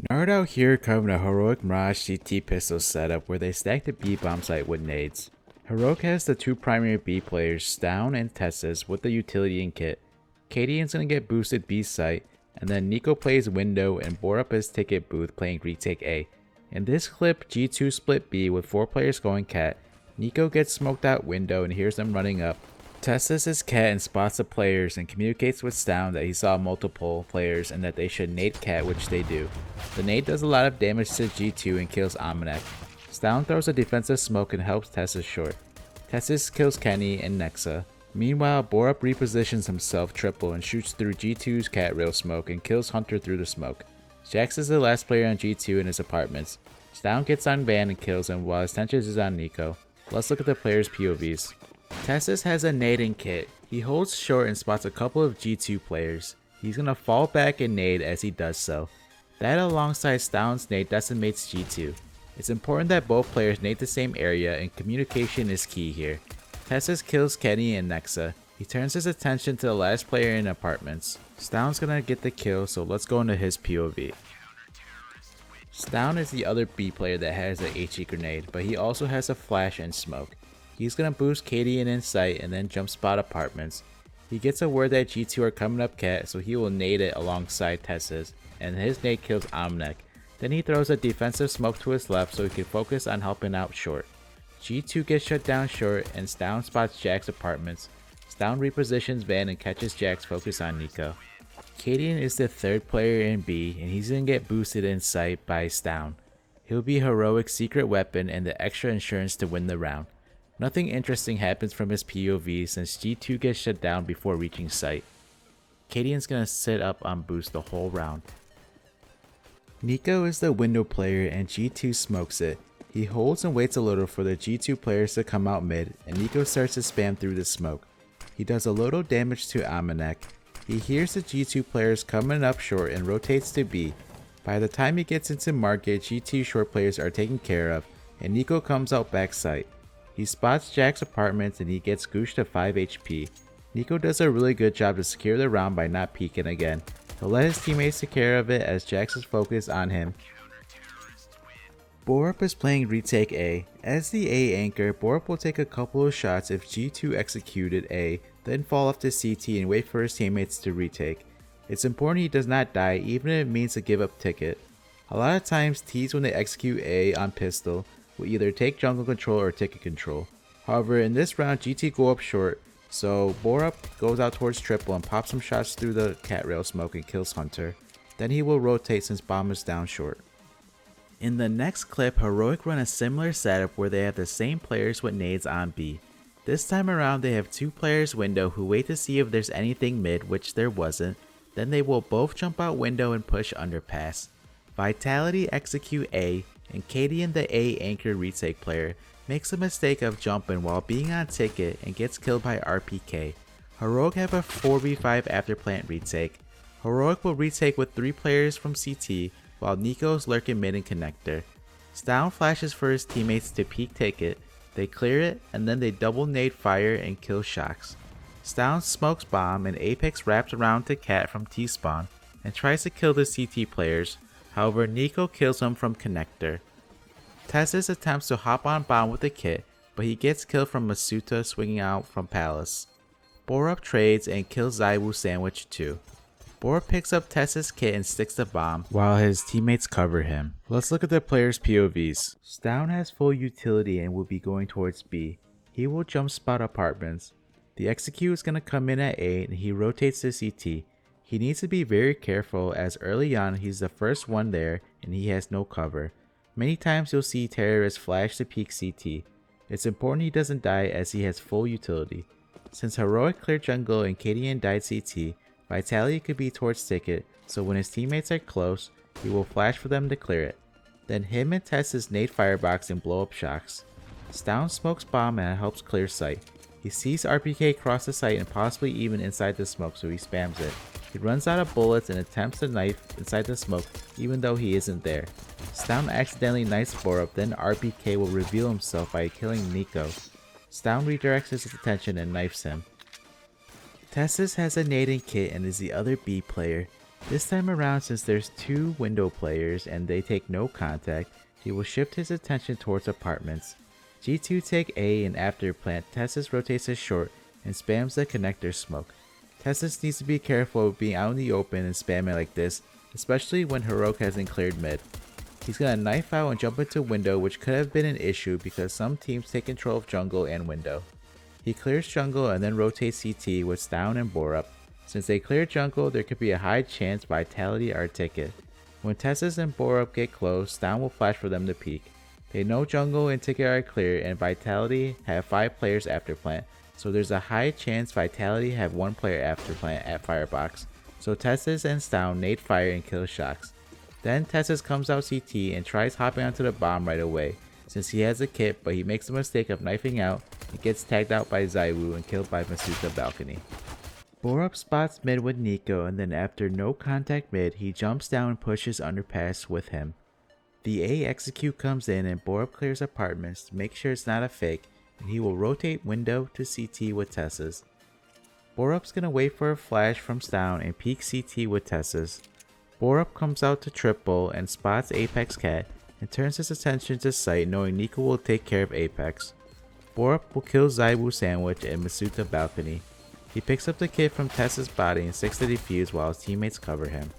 Nard out here covering a heroic Mirage CT pistol setup where they stack the B bomb site with nades. Heroic has the two primary B players, stavn and TeSeS, with the utility and kit. cadiaN's gonna get boosted B site, and then niko plays window and up his ticket booth playing retake A. In this clip, G2 split B with 4 players going cat. niko gets smoked out window and hears them running up. TeSeS is cat and spots the players and communicates with stavn that he saw multiple players and that they should nade cat, which they do. The nade does a lot of damage to G2 and kills cadiaN. stavn throws a defensive smoke and helps TeSeS short. TeSeS kills Kenny and Nexa. Meanwhile, up repositions himself triple and shoots through G2's cat rail smoke and kills Hunter through the smoke. Jax is the last player on G2 in his apartments. stavn gets on Van and kills him while his tensions is on niko. Let's look at the players' POVs. TeSeS has a nading kit. He holds short and spots a couple of G2 players. He's gonna fall back and nade as he does so. That alongside stavn's nade decimates G2. It's important that both players nade the same area and communication is key here. TeSeS kills Kenny and Nexa. He turns his attention to the last player in apartments. stavn's gonna get the kill, so let's go into his POV. stavn is the other B player that has a HE grenade, but he also has a flash and smoke. He's gonna boost cadiaN in sight and then jump spot apartments. He gets a word that G2 are coming up cat, so he will nade it alongside TeSeS, and his nade kills cadiaN. Then he throws a defensive smoke to his left so he can focus on helping out short. G2 gets shut down short and stavn spots Jack's apartments. stavn repositions Van and catches Jack's focus on niko. cadiaN is the third player in B and he's gonna get boosted in sight by stavn. He'll be heroic secret weapon and the extra insurance to win the round. Nothing interesting happens from his POV since G2 gets shut down before reaching sight. cadiaN's gonna sit up on boost the whole round. niko is the window player and G2 smokes it. He holds and waits a little for the G2 players to come out mid and niko starts to spam through the smoke. He does a little damage to cadiaN. He hears the G2 players coming up short and rotates to B. By the time he gets into market, G2 short players are taken care of and niko comes out backside. He spots Jack's apartments and he gets gooshed to 5 HP. niko does a really good job to secure the round by not peeking again. He'll let his teammates take care of it as Jax is focused on him. up is playing retake A. As the A anchor, up will take a couple of shots if G2 executed A, then fall off to CT and wait for his teammates to retake. It's important he does not die even if it means a give up ticket. A lot of times T's when they execute A on pistol will either take jungle control or ticket control. However, in this round GT go up short, so up goes out towards triple and pops some shots through the cat rail smoke and kills Hunter. Then he will rotate since bomb is down short. In the next clip, Heroic run a similar setup where they have the same players with nades on B. This time around they have 2 players window who wait to see if there's anything mid, which there wasn't. Then they will both jump out window and push underpass. Vitality execute A, and cadiaN, the A anchor retake player, makes a mistake of jumping while being on ticket and gets killed by RPK. Heroic have a 4v5 after plant retake. Heroic will retake with 3 players from CT while niko's lurking mid and connector. stavn flashes for his teammates to peek ticket, they clear it and then they double nade fire and kill shocks. stavn smokes bomb and Apex wraps around to cat from T-spawn and tries to kill the CT players, however niko kills him from connector. TeSeS attempts to hop on bomb with the kit, but he gets killed from Masuta swinging out from Palace. up trades and kills Zywoo sandwich too. Picks up TeSeS kit and sticks the bomb while his teammates cover him. Let's look at the players' POVs. stavn has full utility and will be going towards B. He will jump spot apartments. The execute is going to come in at A and he rotates to CT. He needs to be very careful as early on he's the first one there and he has no cover. Many times you'll see terrorists flash to peek CT. It's important he doesn't die as he has full utility. Since Heroic cleared jungle and cadiaN died CT, Vitality could be towards ticket, so when his teammates are close, he will flash for them to clear it. Then him and TeSeS nade firebox and blow up shocks. stavn smokes bomb and helps clear sight. He sees RPK cross the site and possibly even inside the smoke, so he spams it. He runs out of bullets and attempts to knife inside the smoke even though he isn't there. stavn accidentally knifes up, then RPK will reveal himself by killing niko. stavn redirects his attention and knifes him. TeSeS has a nading kit and is the other B player. This time around, since there's 2 window players and they take no contact, he will shift his attention towards apartments. G2 take A, and after plant, TeSeS rotates his short and spams the connector smoke. TeSeS needs to be careful of being out in the open and spamming like this, especially when Heroic hasn't cleared mid. He's gonna knife out and jump into window, which could have been an issue because some teams take control of jungle and window. He clears jungle and then rotates CT with stavn and Borup. Since they clear jungle, there could be a high chance Vitality are ticket. When TeSeS and Borup get close, stavn will flash for them to peek. They know jungle and ticket are clear, and Vitality have 5 players after plant, so there's a high chance Vitality have 1 player after plant at firebox. So TeSeS and stavn nade fire and kill shocks. Then TeSeS comes out CT and tries hopping onto the bomb right away, since he has a kit, but he makes the mistake of knifing out and gets tagged out by ZywOo and killed by Masuta balcony. Borup spots mid with niko, and then after no contact mid, he jumps down and pushes underpass with him. The A execute comes in and Borup clears apartments to make sure it's not a fake, and he will rotate window to CT with TeSeS. Borup's gonna wait for a flash from stavn and peek CT with TeSeS. Borup comes out to triple and spots Apex Cat and turns his attention to site, knowing niko will take care of Apex. Borup will kill ZywOo sandwich and Masuta balcony. He picks up the kit from TeSeS body and sticks the defuse while his teammates cover him.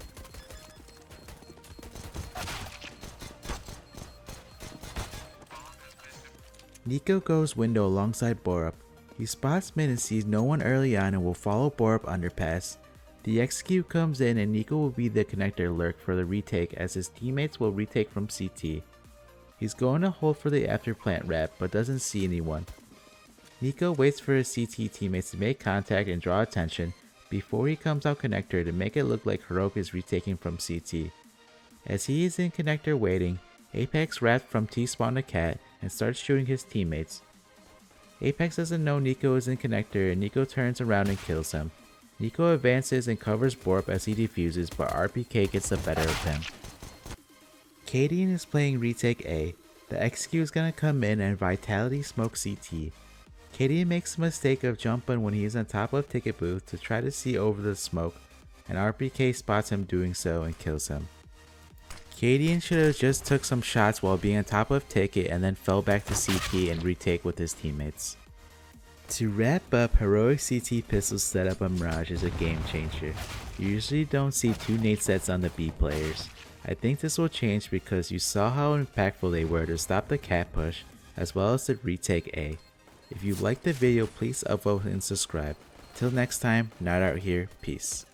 niko goes window alongside Borup. He spots mid and sees no one early on and will follow Borup underpass. The execute comes in and niko will be the connector lurk for the retake, as his teammates will retake from CT. He's going to hold for the after plant wrap but doesn't see anyone. niko waits for his CT teammates to make contact and draw attention before he comes out connector to make it look like Heroic is retaking from CT. As he is in connector waiting, Apex wraps from T-spawn to cat and starts shooting his teammates. Apex doesn't know niko is in connector and niko turns around and kills him. niko advances and covers Borup as he defuses, but RPK gets the better of him. cadiaN is playing retake A. The execute is gonna come in and Vitality smokes CT. cadiaN makes the mistake of jumping when he is on top of ticket booth to try to see over the smoke, and RPK spots him doing so and kills him. cadiaN should have just took some shots while being on top of ticket and then fell back to CT and retake with his teammates. To wrap up, Heroic CT pistol setup on Mirage is a game changer. You usually don't see 2 nade sets on the B players. I think this will change because you saw how impactful they were to stop the cat push as well as to retake A. If you liked the video, please upvote and subscribe. Till next time, not out here, peace.